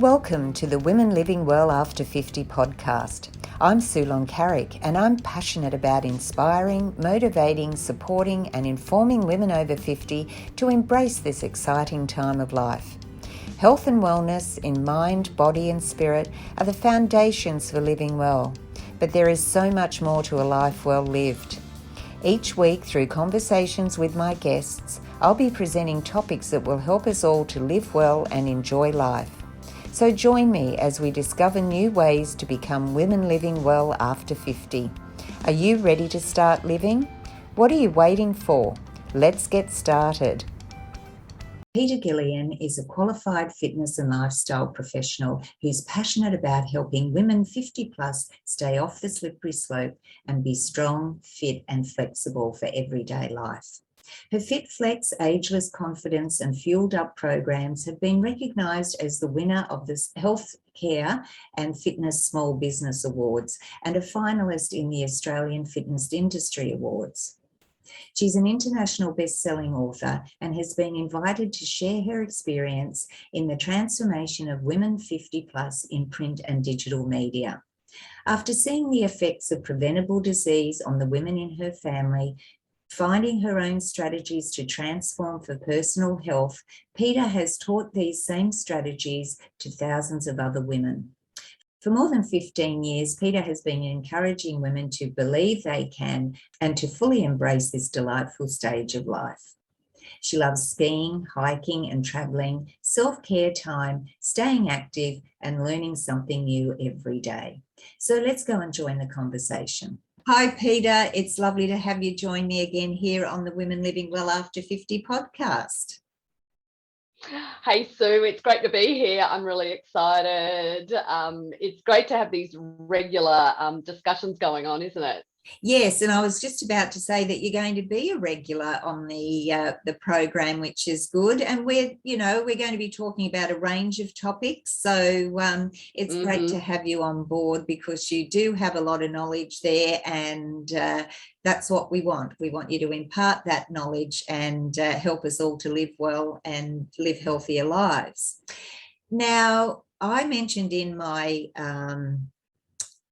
Welcome to the Women Living Well After 50 podcast. I'm Sulon Carrick and I'm passionate about inspiring, motivating, supporting and informing women over 50 to embrace this exciting time of life. Health and wellness in mind, body and spirit are the foundations for living well, but there is so much more to a life well lived. Each week, through conversations with my guests, I'll be presenting topics that will help us all to live well and enjoy life. So join me as we discover new ways to become women living well after 50. Are you ready to start living? What are you waiting for? Let's get started. Peta Gillian is a qualified fitness and lifestyle professional who's passionate about helping women 50 plus stay off the slippery slope and be strong, fit and flexible for everyday life. Her Fit Flex, Ageless Confidence and Fueled Up programs have been recognised as the winner of the Health Care and Fitness Small Business Awards and a finalist in the Australian Fitness Industry Awards. She's an international best-selling author and has been invited to share her experience in the transformation of women 50 plus in print and digital media. After seeing the effects of preventable disease on the women in her family, finding her own strategies to transform for personal health, Peta has taught these same strategies to thousands of other women. For more than 15 years, Peta has been encouraging women to believe they can and to fully embrace this delightful stage of life. She loves skiing, hiking and travelling, self-care time, staying active and learning something new every day. So let's go and join the conversation. Hi, Peta. It's lovely to have you join me again here on the Women Living Well After 50 podcast. Hey, Sue, it's great to be here. I'm really excited. It's great to have these regular discussions going on, isn't it? Yes, and I was just about to say that you're going to be a regular on the program, which is good. And we're going to be talking about a range of topics. So it's great to have you on board because you do have a lot of knowledge there, and that's what we want. We want you to impart that knowledge and help us all to live well and live healthier lives. Now, I mentioned in my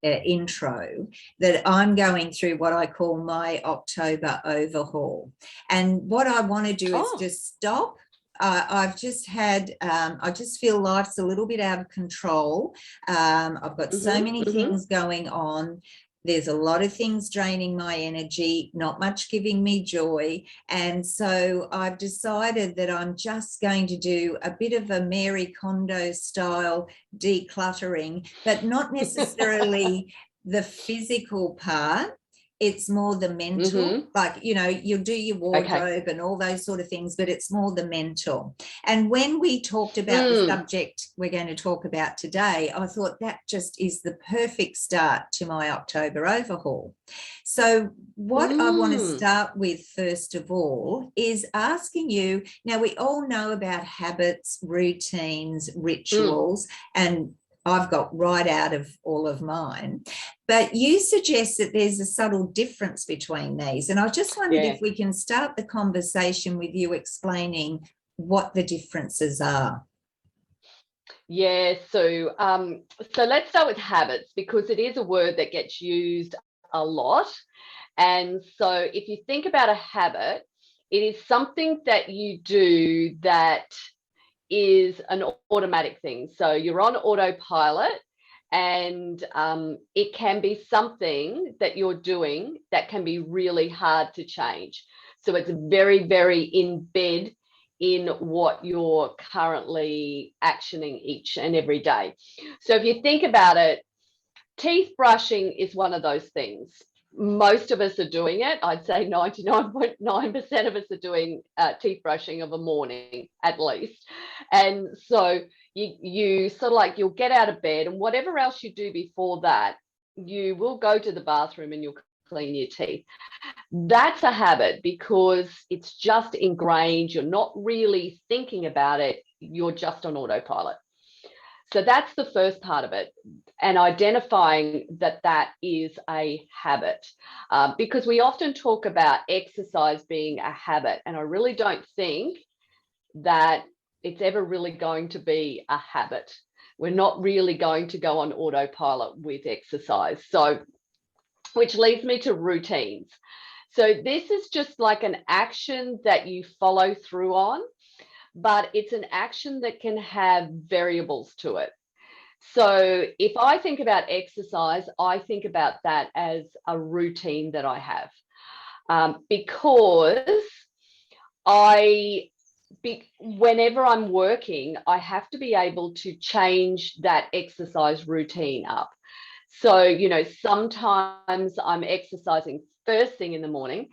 intro that I'm going through what I call my October overhaul, and what I want to do is just stop. I've just had I just feel life's a little bit out of control. I've got so many things going on. There's a lot of things draining my energy, not much giving me joy. And so I've decided that I'm just going to do a bit of a Mary Kondo style decluttering, but not necessarily the physical part. It's more the mental, like, you'll do your wardrobe and all those sort of things, but it's more the mental. And when we talked about the subject we're going to talk about today, I thought that just is the perfect start to my October overhaul. So what I want to start with, first of all, is asking you, now we all know about habits, routines, rituals, and I've got right out of all of mine. But you suggest that there's a subtle difference between these. And I just wondered if we can start the conversation with you explaining what the differences are. Yeah, so let's start with habits, because it is a word that gets used a lot. And so if you think about a habit, it is something that you do that is an automatic thing. So you're on autopilot, and it can be something that you're doing that can be really hard to change. So it's very, very in bed in what you're currently actioning each and every day. So if you think about it, teeth brushing is one of those things. Most of us are doing it. I'd say 99.9% of us are doing teeth brushing of a morning at least. And so you sort of like, you'll get out of bed, and whatever else you do before that, you will go to the bathroom and you'll clean your teeth. That's a habit because it's just ingrained. You're not really thinking about it. You're just on autopilot. So that's the first part of it, and identifying that that is a habit, because we often talk about exercise being a habit, and I really don't think that it's ever really going to be a habit. We're not really going to go on autopilot with exercise. So, which leads me to routines. So this is just like an action that you follow through on, but it's an action that can have variables to it. So if I think about exercise, I think about that as a routine that I have, because whenever I'm working, I have to be able to change that exercise routine up. So, you know, sometimes I'm exercising first thing in the morning.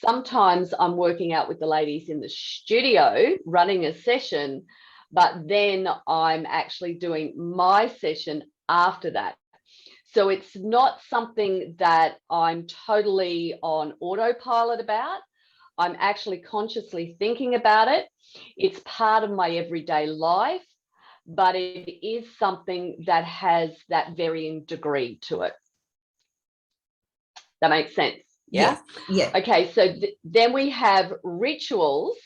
Sometimes I'm working out with the ladies in the studio, running a session, but then I'm actually doing my session after that. So it's not something that I'm totally on autopilot about. I'm actually consciously thinking about it. It's part of my everyday life, but it is something that has that varying degree to it. That makes sense? Yeah. Yes. Yeah. Okay. So then we have rituals.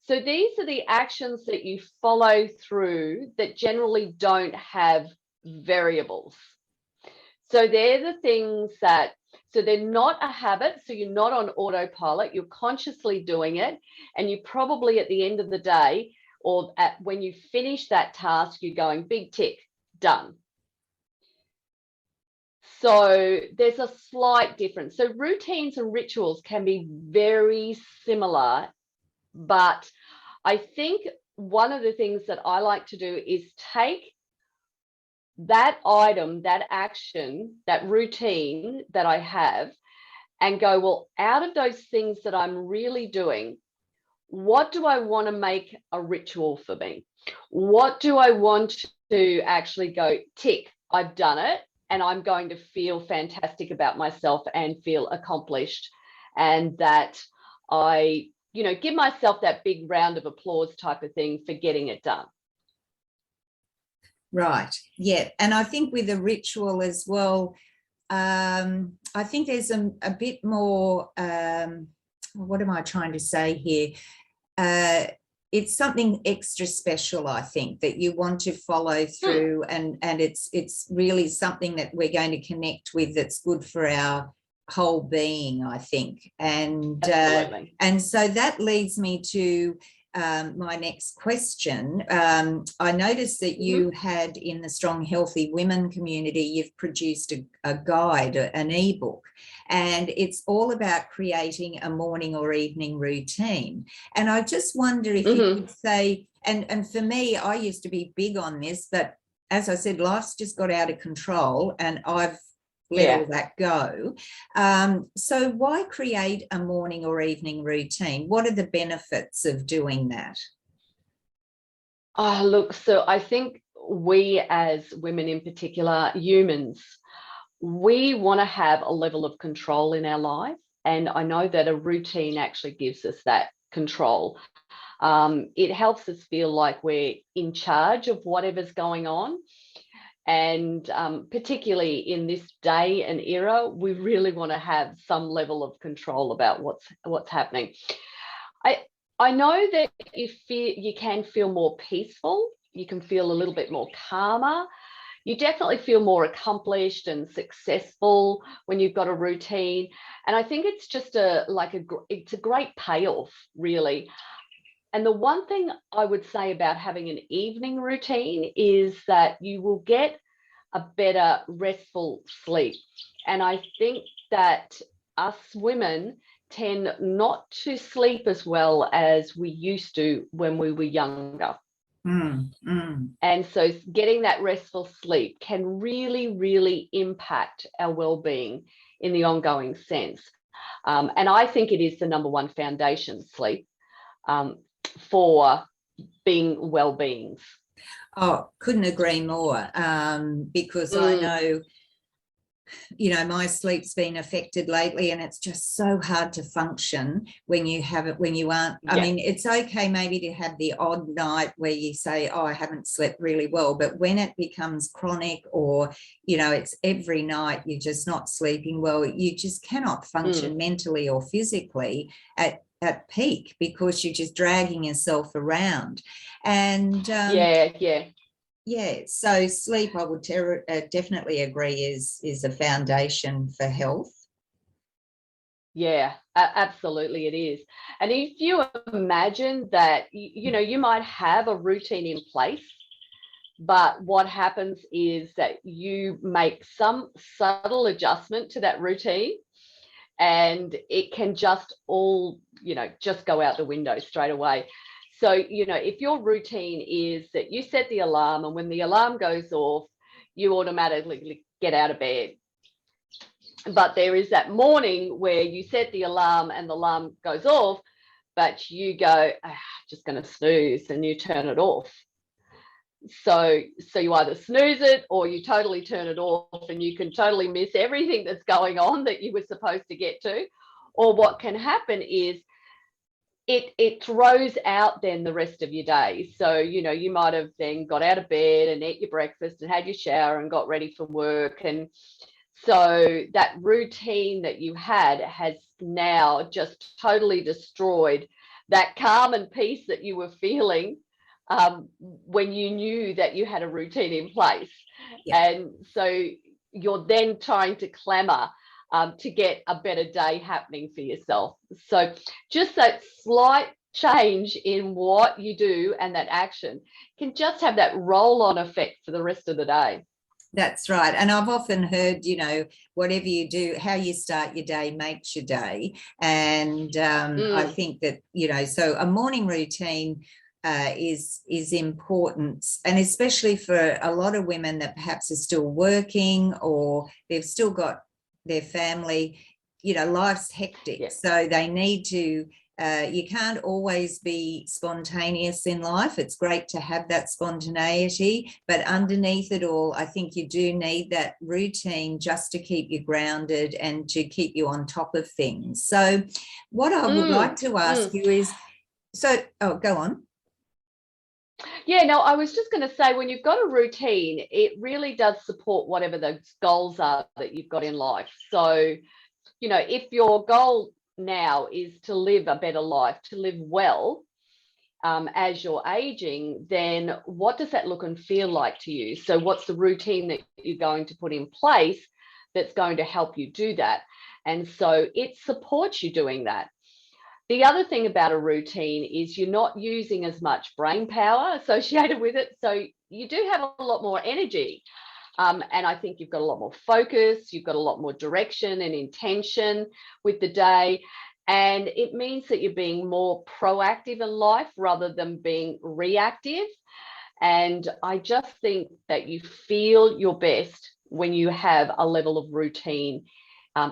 So these are the actions that you follow through that generally don't have variables. So they're the things that, so they're not a habit. So you're not on autopilot, you're consciously doing it. And you probably at the end of the day, or when you finish that task, you're going big tick, done. So there's a slight difference. So routines and rituals can be very similar, but I think one of the things that I like to do is take that item, that action, that routine that I have, and go, well, out of those things that I'm really doing, what do I want to make a ritual for me? What do I want to actually go, tick, I've done it, and I'm going to feel fantastic about myself and feel accomplished, and that I, you know, give myself that big round of applause type of thing for getting it done. Right. Yeah. And I think with a ritual as well, I think there's a bit more, what am I trying to say here? It's something extra special, I think, that you want to follow through, and it's really something that we're going to connect with, that's good for our whole being, I think. And and so that leads me to my next question. I noticed that you had, in the Strong Healthy Women community, you've produced a guide, an ebook, and it's all about creating a morning or evening routine. And I just wonder if you could say, and for me, I used to be big on this, but as I said, life's just got out of control and I've let all that go. So why create a morning or evening routine? What are the benefits of doing that? Oh, look, so I think we as women in particular, humans, we want to have a level of control in our life. And I know that a routine actually gives us that control. It helps us feel like we're in charge of whatever's going on. And particularly in this day and era, we really want to have some level of control about what's happening. I know that you can feel more peaceful. You can feel a little bit more calmer. You definitely feel more accomplished and successful when you've got a routine. And I think it's just it's a great payoff, really. And the one thing I would say about having an evening routine is that you will get a better restful sleep. And I think that us women tend not to sleep as well as we used to when we were younger. And so getting that restful sleep can really, really impact our well-being in the ongoing sense. And I think it is the number one foundation, sleep, for being well-beings. Oh, couldn't agree more, because I know, you know, my sleep's been affected lately, and it's just so hard to function when you have it, when you aren't. I mean, it's okay maybe to have the odd night where you say, oh, I haven't slept really well, but when it becomes chronic, or, you know, it's every night you're just not sleeping well, you just cannot function mentally or physically at peak, because you're just dragging yourself around. And Yeah, so sleep, I would definitely agree, is a foundation for health. Yeah, absolutely it is. And if you imagine that, you know, you might have a routine in place, but what happens is that you make some subtle adjustment to that routine and it can just all, you know, just go out the window straight away. So, you know, if your routine is that you set the alarm and when the alarm goes off, you automatically get out of bed. But there is that morning where you set the alarm and the alarm goes off, but you go, just going to snooze, and you turn it off. So you either snooze it or you totally turn it off, and you can totally miss everything that's going on that you were supposed to get to. Or what can happen is it throws out then the rest of your day. So, you know, you might have then got out of bed and ate your breakfast and had your shower and got ready for work. And so that routine that you had has now just totally destroyed that calm and peace that you were feeling when you knew that you had a routine in place. Yeah. And so you're then trying to clamor to get a better day happening for yourself. So just that slight change in what you do and that action can just have that roll-on effect for the rest of the day. That's right. And I've often heard, you know, whatever you do, how you start your day makes your day. And I think that, you know, so a morning routine is important, and especially for a lot of women that perhaps are still working or they've still got their family, you know, life's hectic. Yeah. So they need to you can't always be spontaneous in life. It's great to have that spontaneity, but underneath it all, I think you do need that routine just to keep you grounded and to keep you on top of things. So what I would like to ask you is, go on. Yeah, no, I was just going to say, when you've got a routine, it really does support whatever those goals are that you've got in life. So, you know, if your goal now is to live a better life, to live well as you're aging, then what does that look and feel like to you? So what's the routine that you're going to put in place that's going to help you do that? And so it supports you doing that. The other thing about a routine is you're not using as much brain power associated with it. So you do have a lot more energy. And I think you've got a lot more focus, you've got a lot more direction and intention with the day. And it means that you're being more proactive in life rather than being reactive. And I just think that you feel your best when you have a level of routine.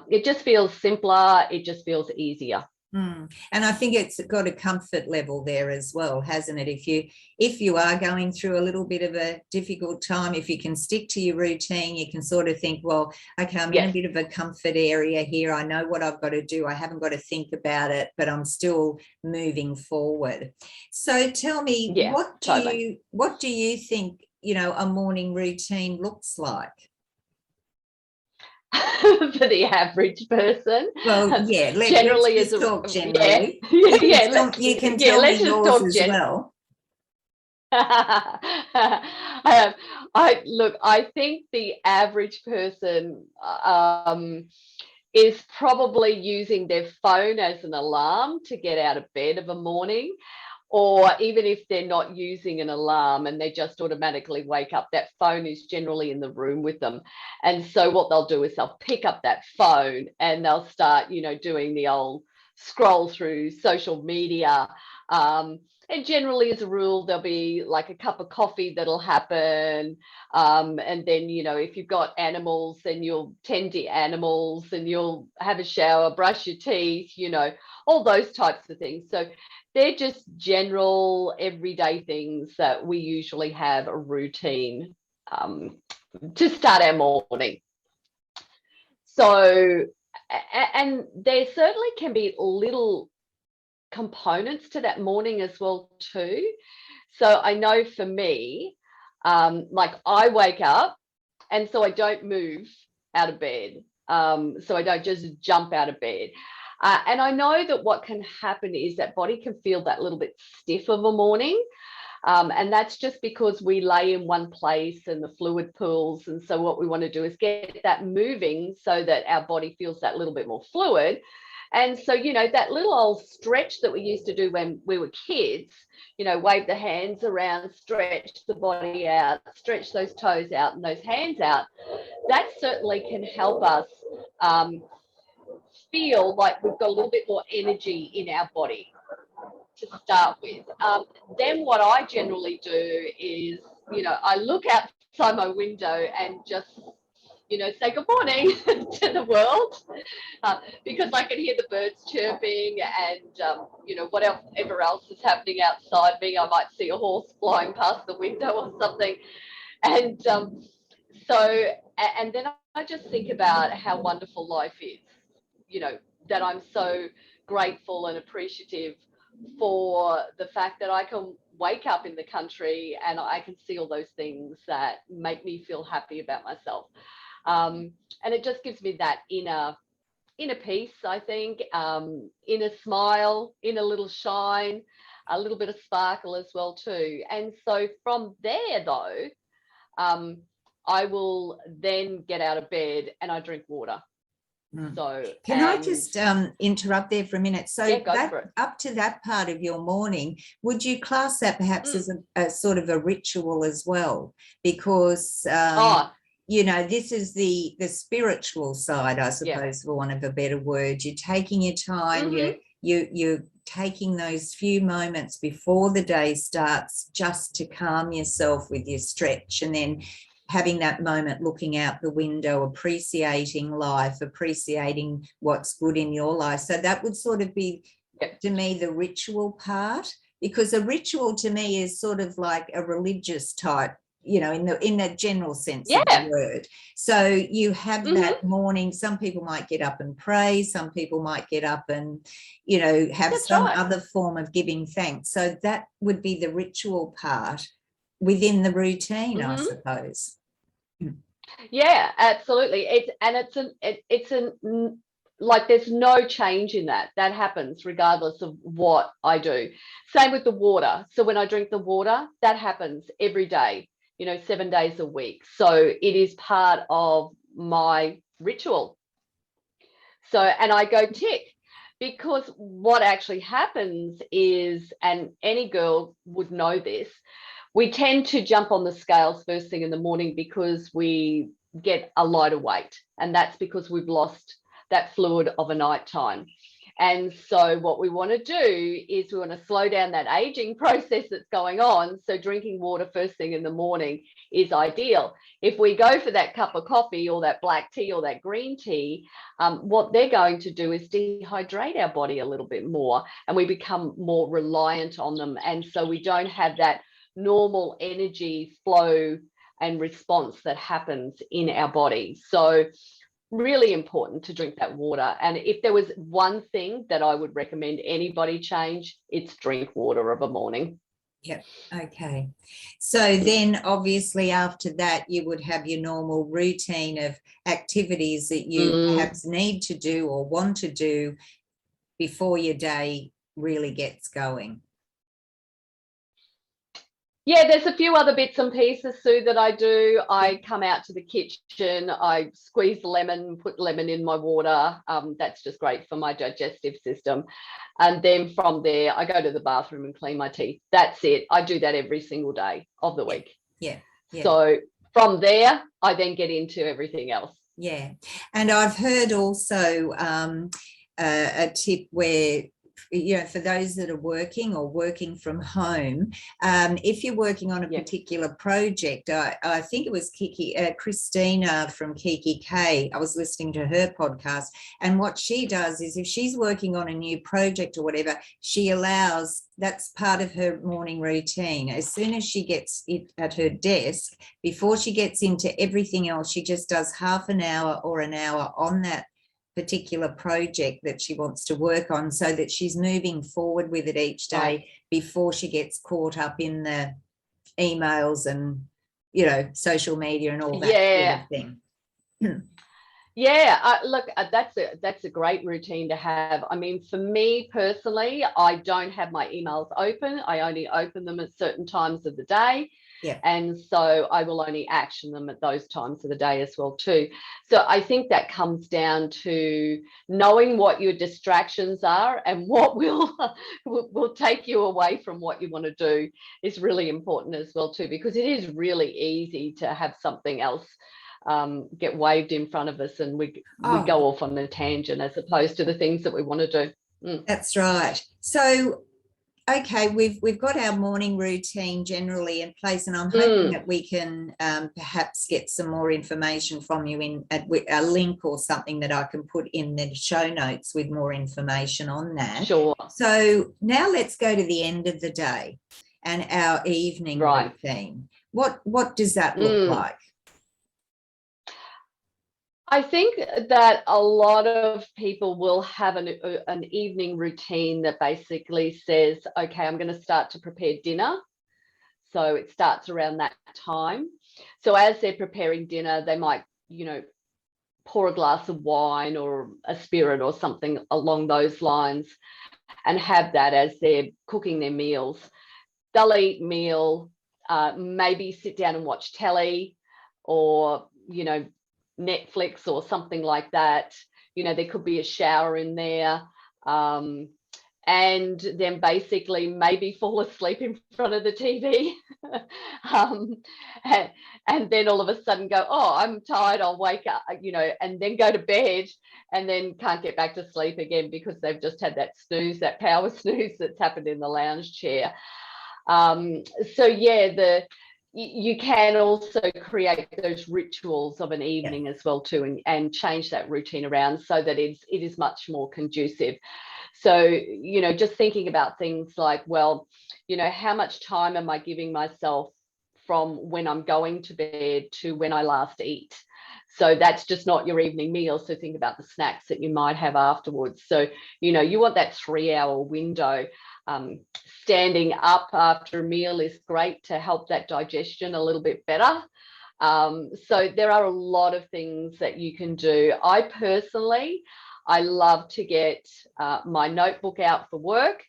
It just feels simpler, it just feels easier. And I think it's got a comfort level there as well, hasn't it? If you are going through a little bit of a difficult time, if you can stick to your routine, you can sort of think, well, okay, I'm in a bit of a comfort area here. I know what I've got to do. I haven't got to think about it, but I'm still moving forward. So tell me, what do you think, you know, a morning routine looks like? For the average person. Well, yeah, generally let's just talk generally. You can tell me let's just yours talk as well. I think the average person is probably using their phone as an alarm to get out of bed of a morning. Or even if they're not using an alarm and they just automatically wake up, that phone is generally in the room with them. And so what they'll do is they'll pick up that phone and they'll start, you know, doing the old scroll through social media. And generally, as a rule, there'll be like a cup of coffee that'll happen. And then, you know, if you've got animals, then you'll tend to animals and you'll have a shower, brush your teeth, you know, all those types of things. So they're just general everyday things that we usually have a routine to start our morning. So, and there certainly can be little components to that morning as well too. So I know for me, like I wake up and so I don't move out of bed. So I don't just jump out of bed. And I know that what can happen is that body can feel that little bit stiff of a morning. And that's just because we lay in one place and the fluid pools. And so what we want to do is get that moving so that our body feels that little bit more fluid. And so, that little old stretch that we used to do when we were kids, wave the hands around, stretch the body out, stretch those toes out and those hands out, that certainly can help us feel like we've got a little bit more energy in our body to start with. Then what I generally do is, I look outside my window and just, say good morning to the world, because I can hear the birds chirping and, whatever else is happening outside me. I might see a horse flying past the window or something. And and then I just think about how wonderful life is, that I'm so grateful and appreciative for the fact that I can wake up in the country and I can see all those things that make me feel happy about myself. And it just gives me that inner peace, I think, inner smile, inner little shine, a little bit of sparkle as well too. And so from there though, I will then get out of bed and I drink water. So can I just interrupt there for a minute? So yeah, up to that part of your morning, would you class that perhaps as a sort of a ritual as well? Because this is the spiritual side, I suppose, for want of a better word. You're taking your time, you're taking those few moments before the day starts just to calm yourself with your stretch, and then having that moment looking out the window, appreciating life, appreciating what's good in your life. So that would sort of be, to me, the ritual part, because a ritual to me is sort of like a religious type, in the general sense of the word. So you have that morning. Some people might get up and pray. Some people might get up and, have other form of giving thanks. So that would be the ritual part within the routine, I suppose. Yeah, absolutely. It's like there's no change in that. That happens regardless of what I do. Same with the water. So when I drink the water, that happens every day, 7 days a week. So it is part of my ritual. So, and I go tick, because what actually happens is, and any girl would know this, we tend to jump on the scales first thing in the morning because we get a lighter weight, and that's because we've lost that fluid of a night time. And so what we want to do is we want to slow down that aging process that's going on. So drinking water first thing in the morning is ideal. If we go for that cup of coffee or that black tea or that green tea, what they're going to do is dehydrate our body a little bit more, and we become more reliant on them. And so we don't have that normal energy flow and response that happens in our body. So really important to drink that water. And if there was one thing that I would recommend anybody change, it's drink water of a morning. Yep. Okay. So then obviously after that, you would have your normal routine of activities that you perhaps need to do or want to do before your day really gets going. Yeah, there's a few other bits and pieces, Sue, that I do. I come out to the kitchen, I squeeze lemon, put lemon in my water. That's just great for my digestive system. And then from there, I go to the bathroom and clean my teeth. That's it. I do that every single day of the week. Yeah. So from there, I then get into everything else. Yeah. And I've heard also a tip where, for those that are working or working from home, if you're working on a particular project, I think it was Christina from Kiki K. I was listening to her podcast, and what she does is if she's working on a new project or whatever, she allows, that's part of her morning routine. As soon as she gets it at her desk, before she gets into everything else, she just does half an hour or an hour on that particular project that she wants to work on, so that she's moving forward with it each day before she gets caught up in the emails and social media and all that sort of thing. Yeah, look, that's a great routine to have. I mean, for me personally, I don't have my emails open. I only open them at certain times of the day. Yeah. And so I will only action them at those times of the day as well too. So I think that comes down to knowing what your distractions are and what will take you away from what you want to do is really important as well too, because it is really easy to have something else get waved in front of us, and we Oh, go off on a tangent as opposed to the things that we want to do. that's right. So, okay, we've got our morning routine generally in place, and I'm hoping that we can perhaps get some more information from you in a link or something that I can put in the show notes with more information on that. Sure. So now let's go to the end of the day and our evening routine. What does that look like? I think that a lot of people will have an evening routine that basically says, okay, I'm going to start to prepare dinner. So it starts around that time. So as they're preparing dinner, they might, pour a glass of wine or a spirit or something along those lines and have that as they're cooking their meals. They'll eat meal, maybe sit down and watch telly or, Netflix or something like that. There could be a shower in there. And then basically maybe fall asleep in front of the TV. And then all of a sudden go, oh, I'm tired, I'll wake up, and then go to bed and then can't get back to sleep again because they've just had that snooze, that power snooze that's happened in the lounge chair. So yeah, you can also create those rituals of an evening as well too, and change that routine around so that it is much more conducive. So, just thinking about things like, well, how much time am I giving myself from when I'm going to bed to when I last eat? So that's just not your evening meal. So think about the snacks that you might have afterwards. So, you want that 3-hour window. Standing up after a meal is great to help that digestion a little bit better. So there are a lot of things that you can do. I love to get my notebook out for work,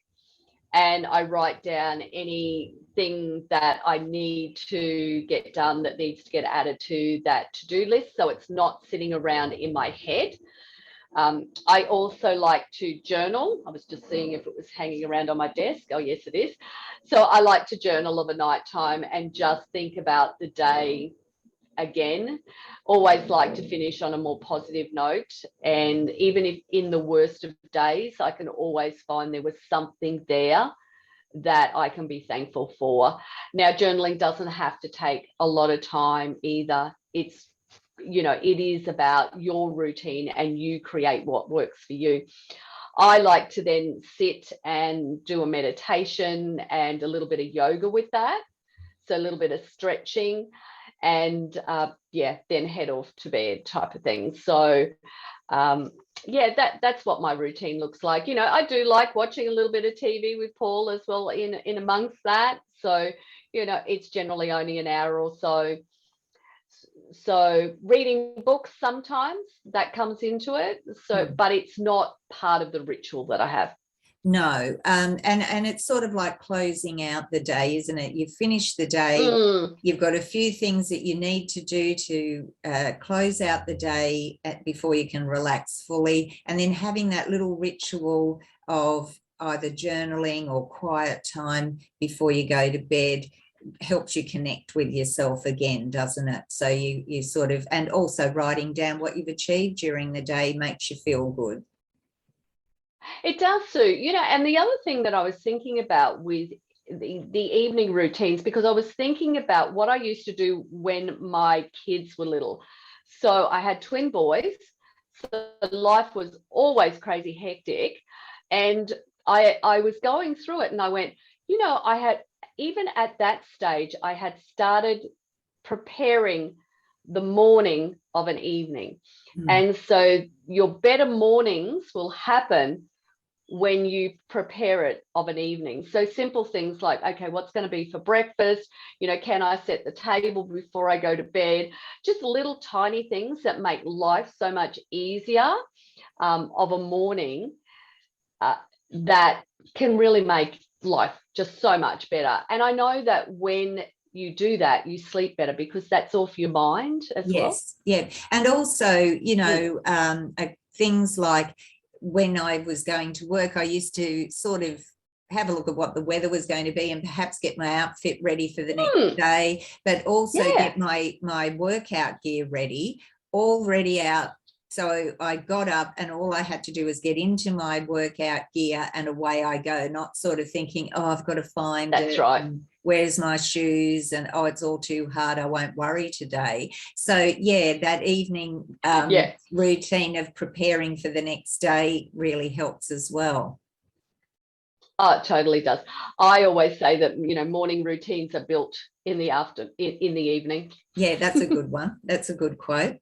and I write down anything that I need to get done that needs to get added to that to-do list, so it's not sitting around in my head. I also like to journal. I was just seeing if it was hanging around on my desk. Oh, yes, it is. So I like to journal of a night time and just think about the day again. Always like to finish on a more positive note. And even if in the worst of days, I can always find there was something there that I can be thankful for. Now, journaling doesn't have to take a lot of time either. It is about your routine and you create what works for you. I like to then sit and do a meditation and a little bit of yoga with that. So a little bit of stretching and then head off to bed type of thing. So that's what my routine looks like. I do like watching a little bit of TV with Paul as well in amongst that. So, it's generally only an hour or so. So reading books sometimes that comes into it. So, but it's not part of the ritual that I have. No, and it's sort of like closing out the day, isn't it? You finish the day, you've got a few things that you need to do to close out the day before you can relax fully, and then having that little ritual of either journaling or quiet time before you go to bed helps you connect with yourself again, doesn't it? So you sort of, and also writing down what you've achieved during the day makes you feel good. It does, Sue. And the other thing that I was thinking about with the evening routines, because I was thinking about what I used to do when my kids were little. So I had twin boys, so life was always crazy hectic. And I was going through it and I went, I had, even at that stage, I had started preparing the morning of an evening. And so your better mornings will happen when you prepare it of an evening. So simple things like, okay, what's going to be for breakfast? Can I set the table before I go to bed? Just little tiny things that make life so much easier of a morning that can really make life just so much better. And I know that when you do that, you sleep better because that's off your mind as well. Yeah. And also, things like when I was going to work, I used to sort of have a look at what the weather was going to be and perhaps get my outfit ready for the next day, but also get my workout gear ready, all ready out. So I got up and all I had to do was get into my workout gear and away I go, not sort of thinking, oh, I've got to find That's right. Where's my shoes? And, oh, it's all too hard. I won't worry today. So, yeah, that evening routine of preparing for the next day really helps as well. Oh, it totally does. I always say that, morning routines are built in the evening. Yeah, that's a good one. That's a good quote.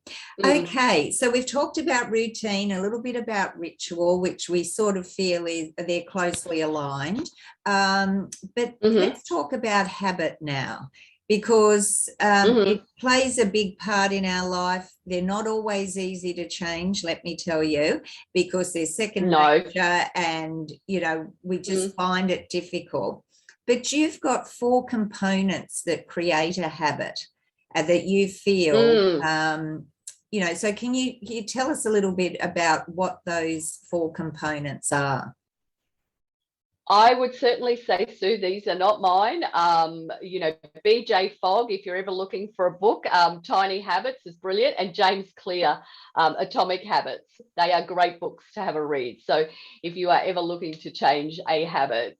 Okay, so we've talked about routine, a little bit about ritual, which we sort of feel they're closely aligned. But let's talk about habit now, because it plays a big part in our life. They're not always easy to change, let me tell you, because they're second nature and, we just find it difficult. But you've got 4 components that create a habit that you feel, so can you tell us a little bit about what those 4 components are? I would certainly say, Sue, these are not mine. BJ Fogg, if you're ever looking for a book, Tiny Habits is brilliant, and James Clear, Atomic Habits. They are great books to have a read. So if you are ever looking to change a habit,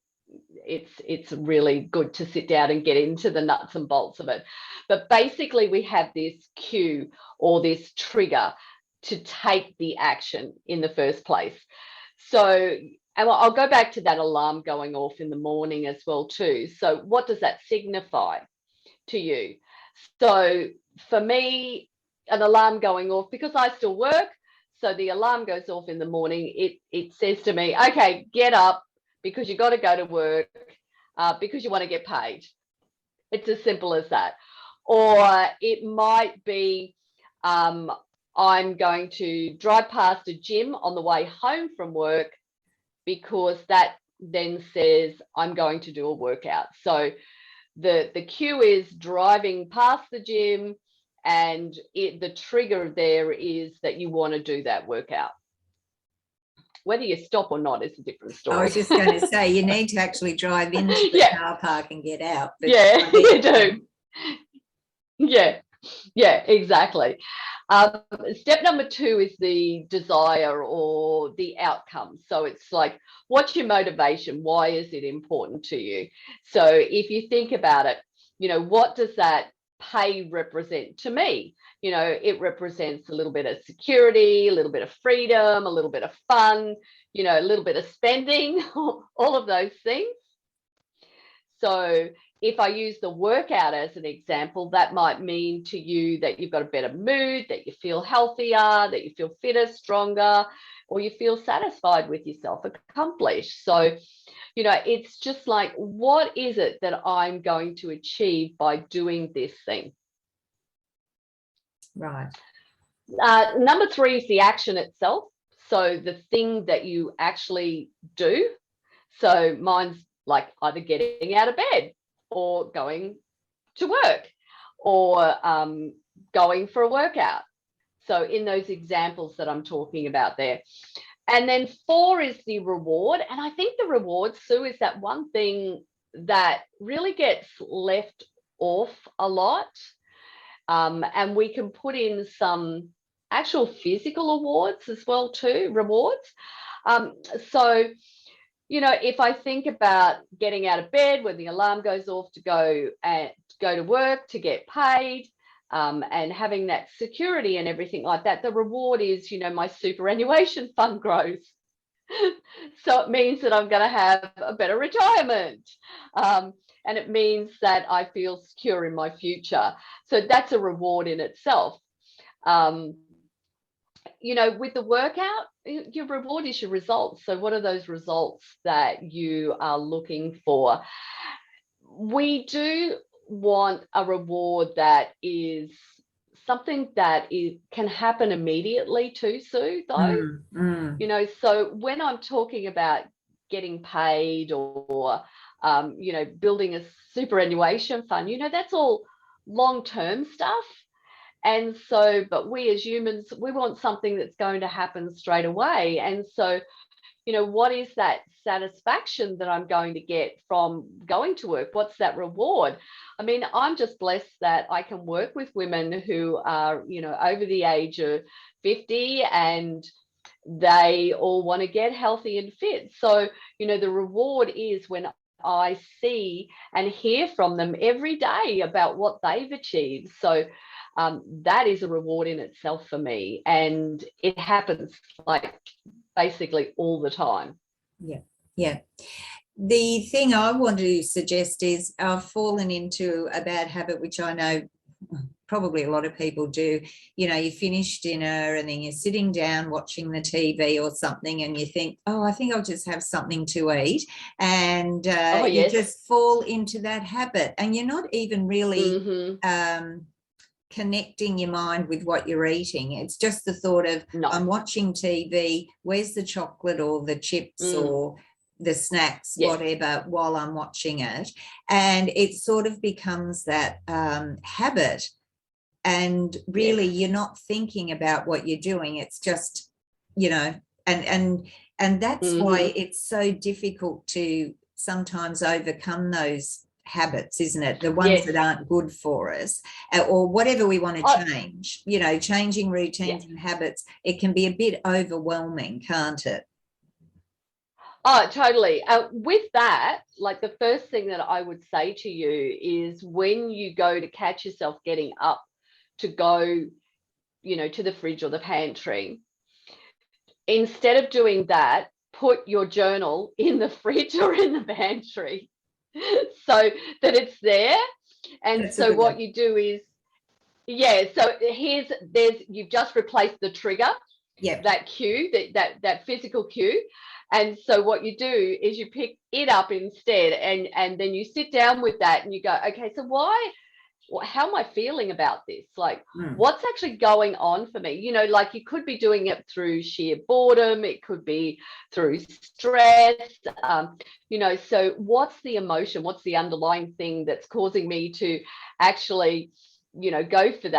it's really good to sit down and get into the nuts and bolts of it. But basically, we have this cue or this trigger to take the action in the first place. So, and I'll go back to that alarm going off in the morning as well too. So what does that signify to you? So for me, an alarm going off, because I still work, so the alarm goes off in the morning, it says to me, okay, get up because you got to go to work because you want to get paid. It's as simple as that. Or it might be I'm going to drive past a gym on the way home from work, because that then says I'm going to do a workout. So the cue is driving past the gym, and the trigger there is that you want to do that workout. Whether you stop or not is a different story. I was just going to say, you need to actually drive into the car park and get out. Yeah, you do. Yeah, exactly. Step number 2 is the desire or the outcome. So it's like, what's your motivation? Why is it important to you? So if you think about it, what does that pay represent to me? It represents a little bit of security, a little bit of freedom, a little bit of fun, a little bit of spending, all of those things. So if I use the workout as an example, that might mean to you that you've got a better mood, that you feel healthier, that you feel fitter, stronger, or you feel satisfied with yourself, accomplished. So, it's just like, what is it that I'm going to achieve by doing this thing? Right. Number 3 is the action itself. So the thing that you actually do. So mine's like either getting out of bed or going to work or going for a workout. So in those examples that I'm talking about there. And then 4 is the reward. And I think the reward, Sue, is that one thing that really gets left off a lot. And we can put in some actual physical awards as well too, rewards. So, if I think about getting out of bed when the alarm goes off to go to work, to get paid, and having that security and everything like that, the reward is, my superannuation fund grows. So it means that I'm going to have a better retirement. And it means that I feel secure in my future. So that's a reward in itself. with the workout, your reward is your results. So what are those results that you are looking for? We do want a reward that is something that can happen immediately too, Sue, though. So when I'm talking about getting paid or building a superannuation fund, that's all long-term stuff. And so, but we as humans, we want something that's going to happen straight away. And so, what is that satisfaction that I'm going to get from going to work? What's that reward? I mean, I'm just blessed that I can work with women who are, over the age of 50, and they all want to get healthy and fit. So, the reward is when I see and hear from them every day about what they've achieved. So that is a reward in itself for me. And it happens like basically all the time. Yeah. The thing I want to suggest is I've fallen into a bad habit, which I know probably a lot of people do. You finish dinner and then you're sitting down watching the TV or something and you think, oh, I think I'll just have something to eat. And you just fall into that habit and you're not even really connecting your mind with what you're eating. It's just the thought of, I'm watching TV, where's the chocolate or the chips or the snacks, whatever, while I'm watching it. And it sort of becomes that habit. And really, you're not thinking about what you're doing. It's just, and that's why it's so difficult to sometimes overcome those habits, isn't it? The ones that aren't good for us, or whatever we want to change, changing routines and habits. It can be a bit overwhelming, can't it? Oh, totally. With that, like the first thing that I would say to you is when you go to catch yourself getting up to go, to the fridge or the pantry, instead of doing that, put your journal in the fridge or in the pantry so that it's there. And so what you do is, so you've just replaced the trigger, that cue, that physical cue. And so what you do is you pick it up instead, and then you sit down with that and you go, okay, so how am I feeling about this? Like, what's actually going on for me? Like you could be doing it through sheer boredom. It could be through stress. So what's the emotion? What's the underlying thing that's causing me to actually, go for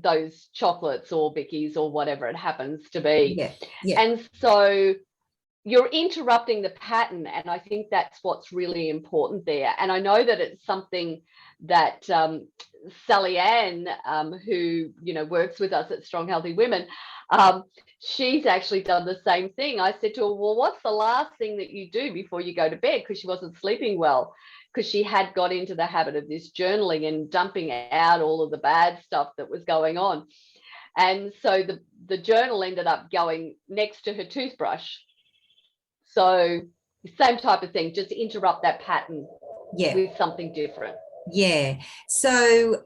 those chocolates or bickies or whatever it happens to be? And so you're interrupting the pattern. And I think that's what's really important there. And I know that it's something that Sally Ann, who, works with us at Strong Healthy Women, she's actually done the same thing. I said to her, well, what's the last thing that you do before you go to bed? Because she wasn't sleeping well, because she had got into the habit of this journaling and dumping out all of the bad stuff that was going on. And so the journal ended up going next to her toothbrush. So same type of thing, just interrupt that pattern with something different. So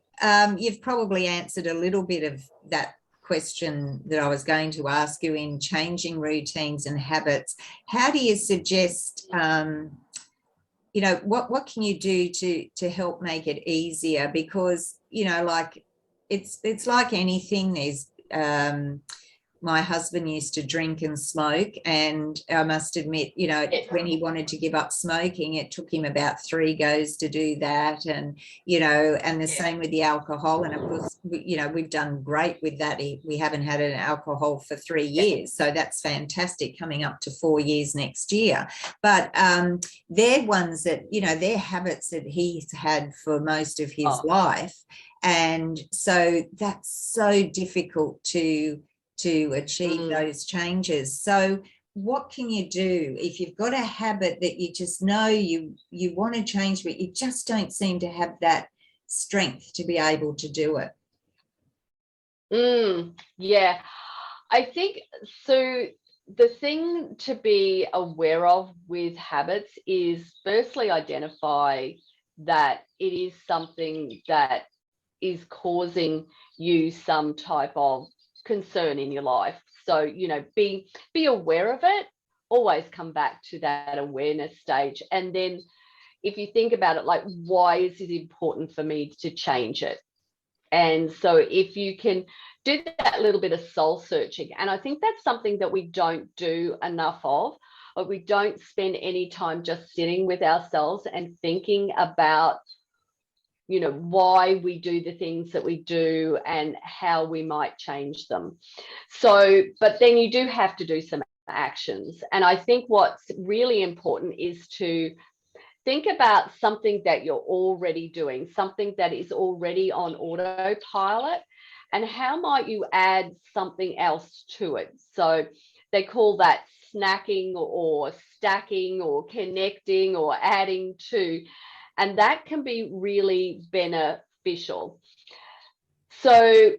you've probably answered a little bit of that question that I was going to ask you in changing routines and habits. How do you suggest, what can you do to help make it easier? Because, like it's like anything, there's my husband used to drink and smoke, and I must admit, when he wanted to give up smoking, it took him about 3 goes to do that. And, and the same with the alcohol. And of course, we've done great with that. We haven't had an alcohol for 3 years. So that's fantastic, coming up to 4 years next year. But they're ones that, they're habits that he's had for most of his life. And so that's so difficult to achieve those changes. So what can you do if you've got a habit that you just know you want to change, but you just don't seem to have that strength to be able to do it? I think so. The thing to be aware of with habits is firstly identify that it is something that is causing you some type of concern in your life. So, be aware of it, always come back to that awareness stage. And then if you think about it, like, why is it important for me to change it? And so if you can do that little bit of soul searching, and I think that's something that we don't do enough of, or we don't spend any time just sitting with ourselves and thinking about, why we do the things that we do and how we might change them. So, but then you do have to do some actions. And I think what's really important is to think about something that you're already doing, something that is already on autopilot, and how might you add something else to it? So they call that snacking or stacking or connecting or adding to, and that can be really beneficial. So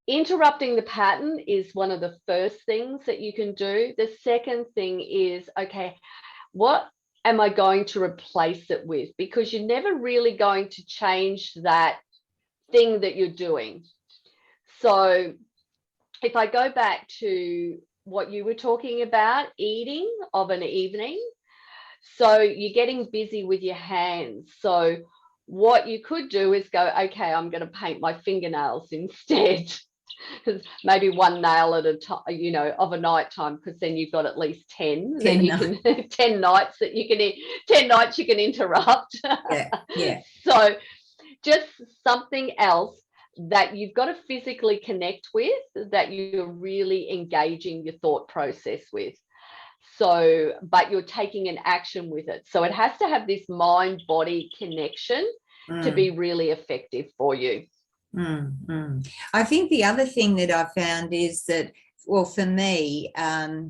interrupting the pattern is one of the first things that you can do. The second thing is, okay, what am I going to replace it with? Because you're never really going to change that thing that you're doing. So if I go back to what you were talking about, eating of an evening, so you're getting busy with your hands. So what you could do is go, okay, I'm going to paint my fingernails instead. Because maybe one nail at a time, of a night time, because then you've got at least 10 that you can 10 nights that you can 10 nights you can interrupt. Yeah. So just something else that you've got to physically connect with, that you're really engaging your thought process with. So, but you're taking an action with it. So it has to have this mind-body connection to be really effective for you. I think the other thing that I found is that, well, for me, I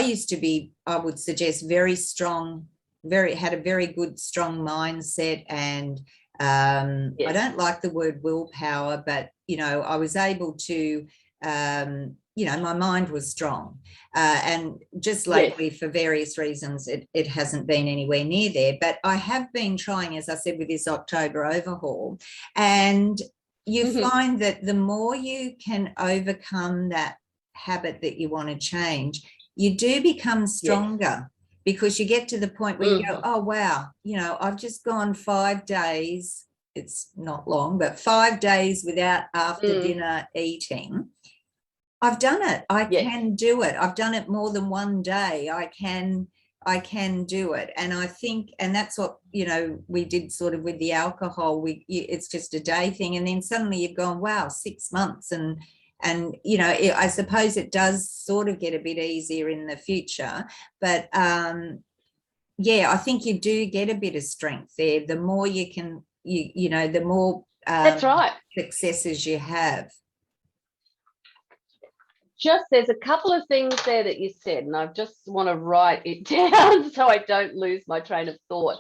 used to be, I would suggest, very strong, had a very good, strong mindset. And I don't like the word willpower, but, I was able to, my mind was strong. And just lately, for various reasons, it hasn't been anywhere near there. But I have been trying, as I said, with this October overhaul. And you find that the more you can overcome that habit that you want to change, you do become stronger, because you get to the point where you go, oh, wow, I've just gone 5 days. It's not long, but 5 days without after dinner eating. I've done it. I can do it. I've done it more than one day. I can do it. And I think, and that's what, we did sort of with the alcohol. It's just a day thing. And then suddenly you've gone, wow, 6 months. And I suppose it does sort of get a bit easier in the future. But I think you do get a bit of strength there. The more you can, the more that's right, successes you have. There's a couple of things there that you said, and I just want to write it down so I don't lose my train of thought.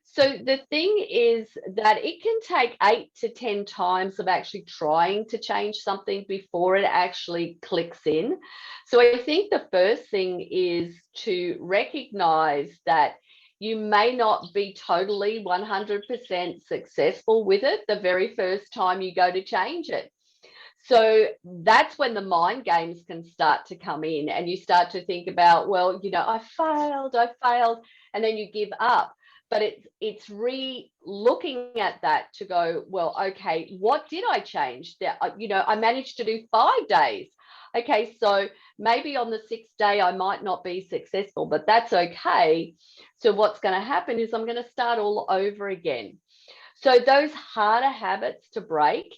So the thing is that it can take 8 to 10 times of actually trying to change something before it actually clicks in. So I think the first thing is to recognize that you may not be totally 100% successful with it the very first time you go to change it. So that's when the mind games can start to come in, and you start to think about, well, I failed, and then you give up. But it's re-looking at that to go, well, okay, what did I change? That I managed to do 5 days. Okay, so maybe on the 6th day I might not be successful, but that's okay. So what's going to happen is I'm going to start all over again. So those harder habits to break,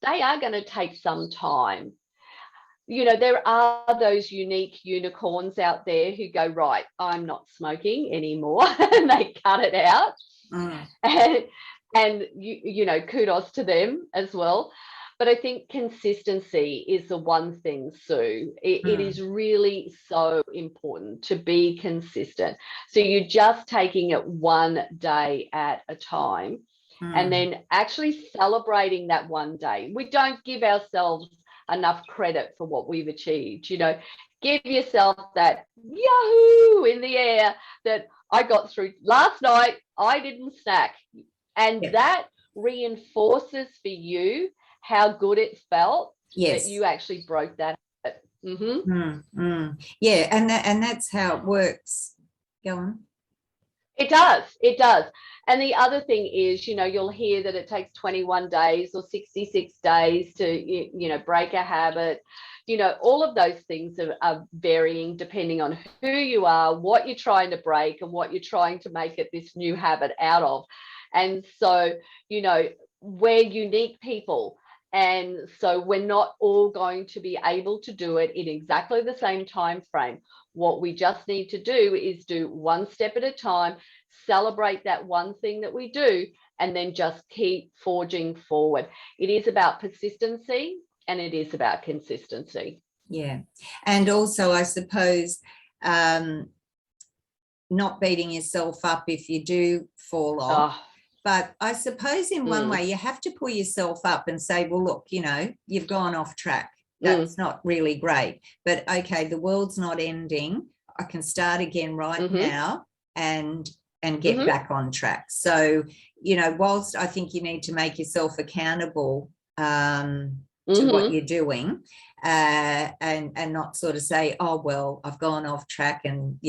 they are going to take some time. There are those unique unicorns out there who go, right, I'm not smoking anymore, and they cut it out. And kudos to them as well. But I think consistency is the one thing, Sue. It is really so important to be consistent. So you're just taking it one day at a time. And then actually celebrating that one day. We don't give ourselves enough credit for what we've achieved. Give yourself that yahoo in the air that I got through last night. I didn't snack. And that reinforces for you how good it felt. that you actually broke that habit. Yeah, and that's how it works. Go on. It does. And the other thing is, you'll hear that it takes 21 days or 66 days to, break a habit. All of those things are varying depending on who you are, what you're trying to break, and what you're trying to make it this new habit out of. And so, we're unique people. And so we're not all going to be able to do it in exactly the same time frame. What we just need to do is do one step at a time, celebrate that one thing that we do, and then just keep forging forward. It is about persistency and it is about consistency. Yeah. And also, I suppose, not beating yourself up if you do fall off. But I suppose in one way you have to pull yourself up and say, well, look, you've gone off track. That's not really great. But okay, the world's not ending. I can start again right now and get back on track. So, whilst I think you need to make yourself accountable to what you're doing, and not sort of say, oh, well, I've gone off track and,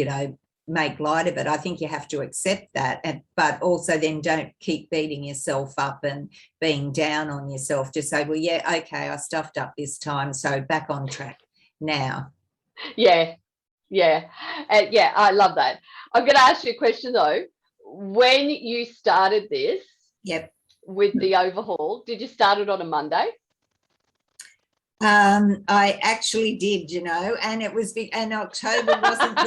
make light of it. I think you have to accept that, but also then don't keep beating yourself up and being down on yourself. Just say, well, yeah, okay, I stuffed up this time, so back on track now. Yeah, I love that. I'm going to ask you a question though. When you started this, with the overhaul, did you start it on a Monday? I actually did, and it was big, and October wasn't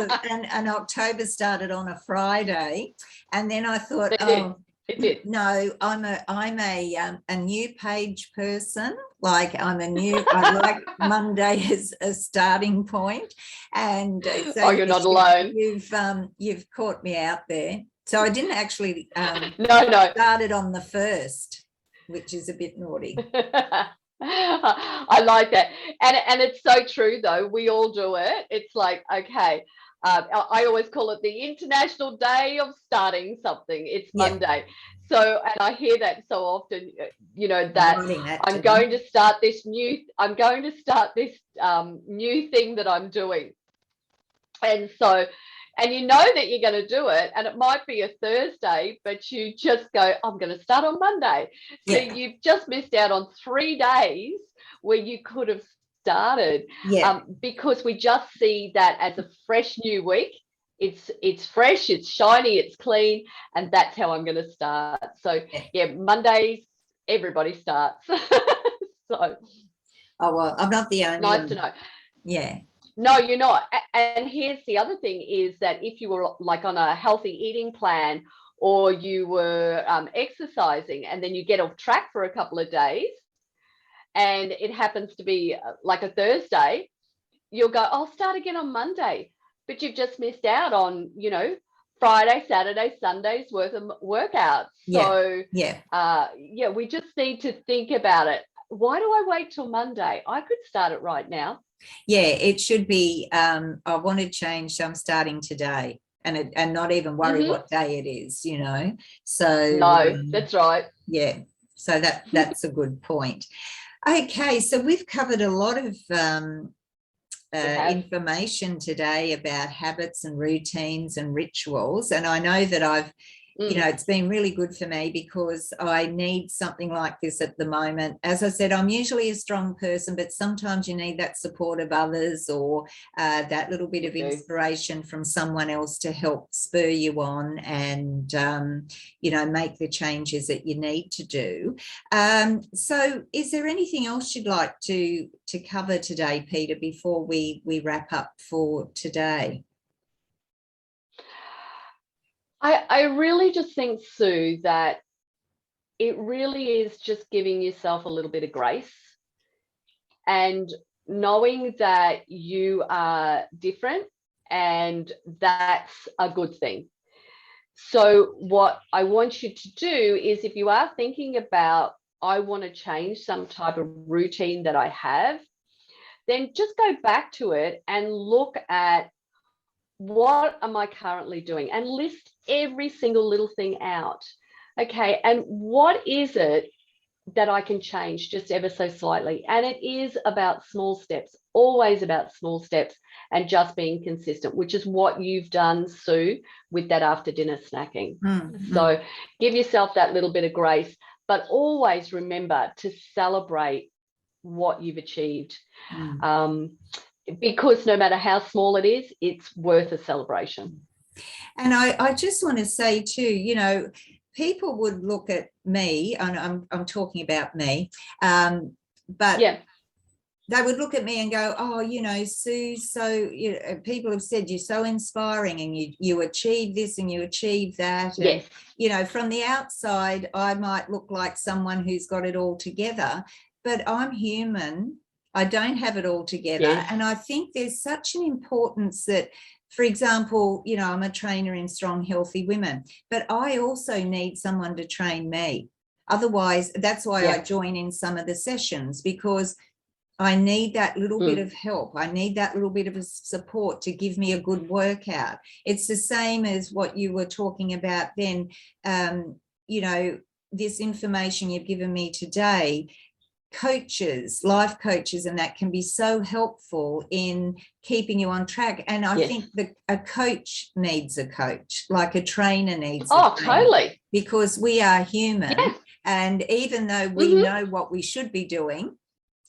and October started on a Friday, and then I thought, it did. No, I'm a new page person. Like I like Monday as a starting point, and so you're not alone. You've caught me out there. So I didn't actually no started on the 1st, which is a bit naughty. I like that, and it's so true though. We all do it. It's like, okay, I always call it the International Day of Starting Something. It's Monday. So, and I hear that so often, that I'm going to start this new thing that I'm doing. And so, and that you're going to do it, and it might be a Thursday, but you just go, I'm going to start on Monday. So you've just missed out on 3 days where you could have started, because we just see that as a fresh new week. It's fresh, it's shiny, it's clean, and that's how I'm going to start. So Mondays, everybody starts. So, well, I'm not the only nice one. to know. Yeah. No, you're not. And here's the other thing is that if you were like on a healthy eating plan, or you were exercising, and then you get off track for a couple of days, and it happens to be like a Thursday, you'll go, I'll start again on Monday. But you've just missed out on, Friday, Saturday, Sunday's worth of workouts. So, we just need to think about it. Why do I wait till Monday? I could start it right now. Yeah, it should be, I want to change, so I'm starting today, and not even worry what day it is, So no, that's right. Yeah, so that's a good point. Okay, so we've covered a lot of information today about habits and routines and rituals, and I know that it's been really good for me because I need something like this at the moment. As I said, I'm usually a strong person, but sometimes you need that support of others, or that little bit of inspiration from someone else to help spur you on and, make the changes that you need to do. So is there anything else you'd like to cover today, Peter, before we wrap up for today? I really just think, Sue, that it really is just giving yourself a little bit of grace and knowing that you are different, and that's a good thing. So what I want you to do is, if you are thinking about, I want to change some type of routine that I have, then just go back to it and look at, what am I currently doing, and list every single little thing out. Okay, and what is it that I can change just ever so slightly. And it is about small steps, always about small steps, and just being consistent, which is what you've done, Sue, with that after dinner snacking. So give yourself that little bit of grace, but always remember to celebrate what you've achieved. Because no matter how small it is, it's worth a celebration. And I just want to say too, you know, people would look at me, and I'm talking about me, but yeah, they would look at me and go, oh, you know, Sue, so you know, people have said you're so inspiring and you achieve this and you achieve that. Yes. And, you know, from the outside, I might look like someone who's got it all together, but I'm human. I don't have it all together. Yes. And I think there's such an importance that, for example, you know, I'm a trainer in Strong Healthy Women, but I also need someone to train me. Otherwise, that's why I join in some of the sessions, because I need that little bit of help. I need that little bit of support to give me a good workout. It's the same as what you were talking about then. You know, this information you've given me today, coaches, life coaches, and that can be so helpful in keeping you on track. And I think that a coach needs a coach, like a trainer needs a trainer, totally, because we are human. And even though we know what we should be doing,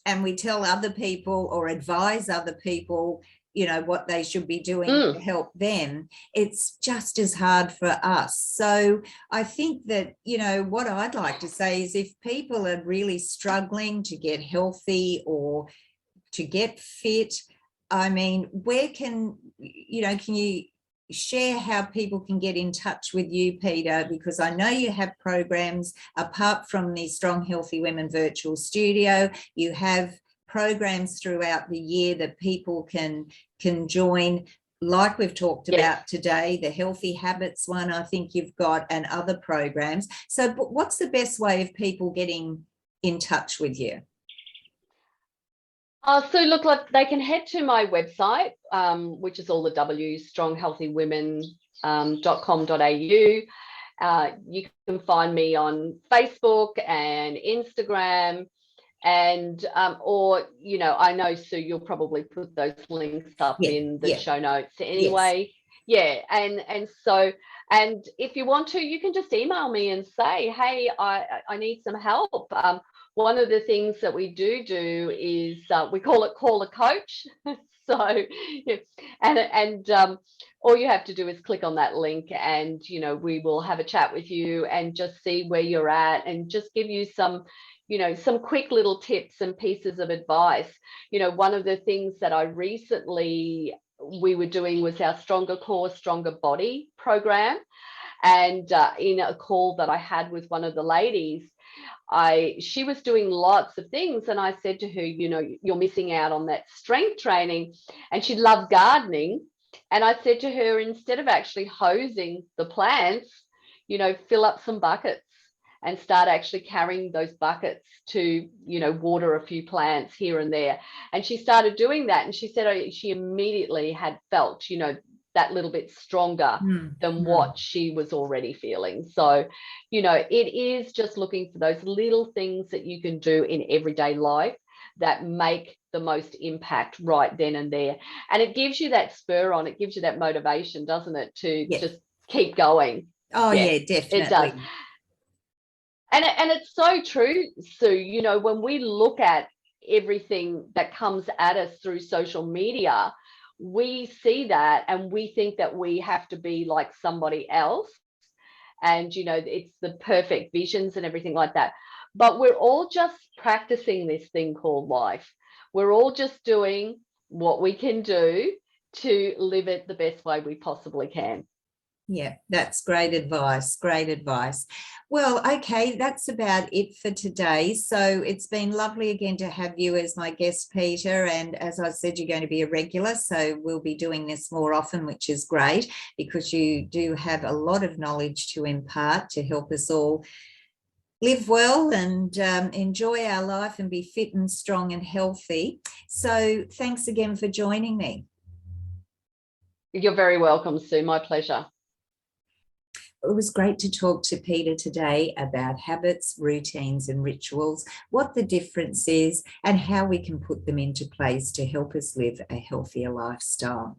and we tell other people or advise other people, you know, what they should be doing to help them, it's just as hard for us. So I think that, you know, what I'd like to say is, if people are really struggling to get healthy or to get fit, I mean, where can you share how people can get in touch with you, Peter? Because I know you have programs apart from the Strong Healthy Women virtual studio. You have programs throughout the year that people can join, like we've talked about today, the Healthy Habits one, I think you've got, and other programs. So what's the best way of people getting in touch with you? So look, like, they can head to my website, which is all the W's, stronghealthywomen.com.au. You can find me on Facebook and Instagram, and or, you know, I know, Sue, you'll probably put those links up in the show notes anyway. And so, and if you want to, you can just email me and say, hey, I need some help. One of the things that we do is we call a coach. So, and all you have to do is click on that link, and, you know, we will have a chat with you and just see where you're at, and just give you some, you know, some quick little tips and pieces of advice. You know, one of the things that we were doing was our Stronger Core, Stronger Body program. And in a call that I had with one of the ladies, she was doing lots of things, and I said to her, you know, you're missing out on that strength training. And she loves gardening, and I said to her, instead of actually hosing the plants, you know, fill up some buckets and start actually carrying those buckets to, you know, water a few plants here and there. And she started doing that, and she said she immediately had felt, you know, that little bit stronger than what she was already feeling. So, you know, it is just looking for those little things that you can do in everyday life that make the most impact right then and there. And it gives you that spur on, it gives you that motivation, doesn't it, to just keep going. Oh, yeah, definitely. It does. And it's so true, Sue. You know, when we look at everything that comes at us through social media, we see that and we think that we have to be like somebody else. And, you know, it's the perfect visions and everything like that. But we're all just practicing this thing called life. We're all just doing what we can do to live it the best way we possibly can. Yeah, that's great advice. Great advice. Well, okay, that's about it for today. So it's been lovely again to have you as my guest, Peter. And as I said, you're going to be a regular, so we'll be doing this more often, which is great, because you do have a lot of knowledge to impart to help us all live well and enjoy our life and be fit and strong and healthy. So thanks again for joining me. You're very welcome, Sue. My pleasure. it was great to talk to Peter today about habits, routines, and rituals, what the difference is, and how we can put them into place to help us live a healthier lifestyle.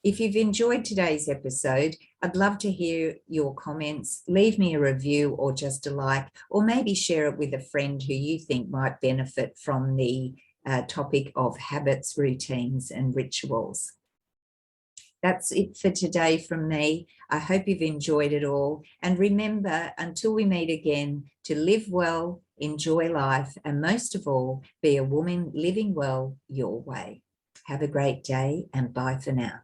If you've enjoyed today's episode, I'd love to hear your comments. Leave me a review or just a like, or maybe share it with a friend who you think might benefit from the topic of habits, routines, and rituals. That's it for today from me. I hope you've enjoyed it all. And remember, until we meet again, to live well, enjoy life, and most of all, be a woman living well your way. Have a great day and bye for now.